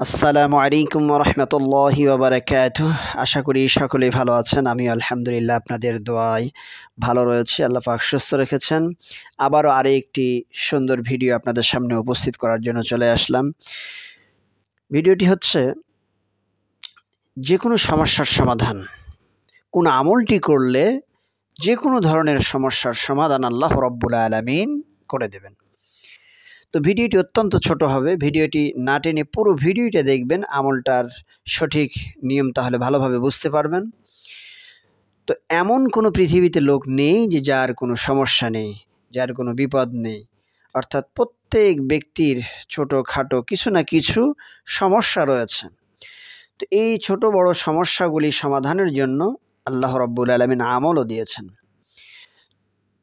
আসসালামু আলাইকুম ওয়া রাহমাতুল্লাহি ওয়া বারাকাতুহু। আশা করি সকলেই ভালো আছেন। আমি আলহামদুলিল্লাহ আপনাদের দোয়ায় ভালো রয়েছি। আল্লাহ পাক সুস্থ রেখেছেন। আবারও আরেকটি সুন্দর ভিডিও আপনাদের সামনে উপস্থিত করার জন্য চলে আসলাম। ভিডিওটি হচ্ছে যেকোনো সমস্যার সমাধান। কোন আমলটি করলে যেকোনো ধরনের সমস্যার সমাধান আল্লাহ রাব্বুল আলামিন করে দেবেন। তো ভিডিওটি অত্যন্ত ছোট হবে। ভিডিওটি না টেনে পুরো ভিডিওটা দেখবেন, আমলটার সঠিক নিয়ম তাহলে ভালোভাবে বুঝতে পারবেন। তো এমন কোনো পৃথিবীতে লোক নেই যে যার কোনো সমস্যা নেই, যার কোনো বিপদ নেই। অর্থাৎ প্রত্যেক ব্যক্তির ছোটোখাটো কিছু না কিছু সমস্যা রয়েছে। তো এই ছোট বড় সমস্যাগুলি সমাধানের জন্য আল্লাহ রাব্বুল আলামিন আমলও দিয়েছেন।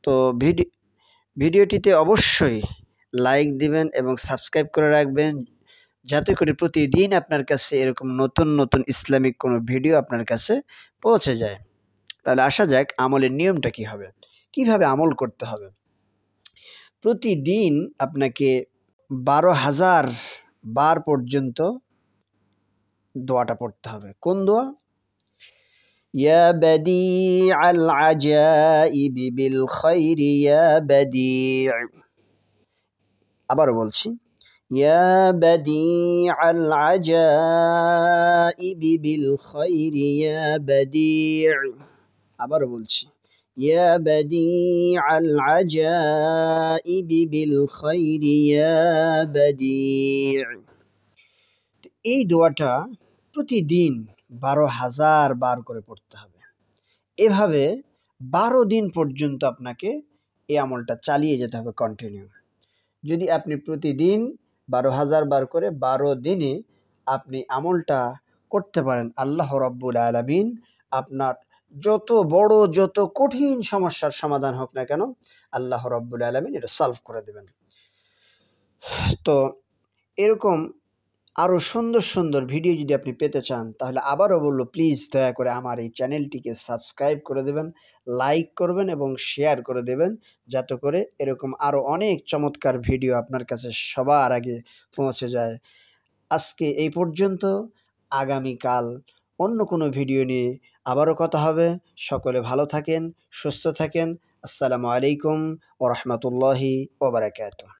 তো ভিডিওটিতে অবশ্যই লাইক দিবেন এবং সাবস্ক্রাইব করে রাখবেন, যাতে করে প্রতিদিন আপনার কাছে এরকম নতুন নতুন ইসলামিক কোনো ভিডিও আপনার কাছে পৌঁছে যায়। তাহলে আসা যাক আমলের নিয়মটা কী হবে, কিভাবে আমল করতে হবে। প্রতিদিন আপনাকে 12,000 বার পর্যন্ত দোয়াটা পড়তে হবে। কোন দোয়া? ইয়া বাদিআল আজাইবি বিল খায়রি ইয়া বাদি'। আবারও বলছি, ইয়া বাদিআল আজাইবি বিল খায়রি ইয়া বাদি'। আবারও বলছি, ইয়া বাদিআল আজাইবি বিল খায়রি ইয়া বাদি'। এই দোয়াটা প্রতিদিন 12,000 বার করে পড়তে হবে। এভাবে 12 দিন পর্যন্ত আপনাকে এই আমলটা চালিয়ে যেতে হবে কন্টিনিউ। যদি আপনি প্রতিদিন 12,000 বার করে 12 দিনে আপনি আমলটা করতে পারেন, আল্লাহ রাব্বুল আলামিন আপনার যত বড় যত কঠিন সমস্যার সমাধান হোক না কেন, আল্লাহ রাব্বুল আলামিন এটা সলভ করে দেবেন। তো এরকম আরও সুন্দর সুন্দর ভিডিও যদি আপনি পেতে চান, তাহলে আবারও বলবো, প্লিজ দয়া করে আমার এই চ্যানেলটিকে সাবস্ক্রাইব করে দেবেন, লাইক করবেন এবং শেয়ার করে দেবেন, যাতে করে এরকম আরও অনেক চমৎকার ভিডিও আপনার কাছে সবার আগে পৌঁছে যায়। আজকে এই পর্যন্ত। আগামীকাল অন্য কোনো ভিডিও নিয়ে আবারও কথা হবে। সকলে ভালো থাকেন, সুস্থ থাকেন। আসসালামু আলাইকুম ওয়া রাহমাতুল্লাহি ওয়া বারাকাতুহু।